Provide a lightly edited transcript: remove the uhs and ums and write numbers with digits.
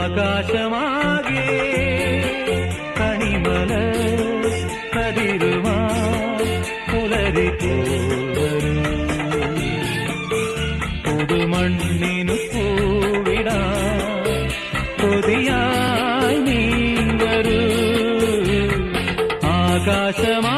ആകാശമാകെ കണിമല കതിരുമാ പുലരി പോവരും പുതുമണ്ണിനു പൂവിടാ കൊതിയായി നീ വരൂ ആകാശമാ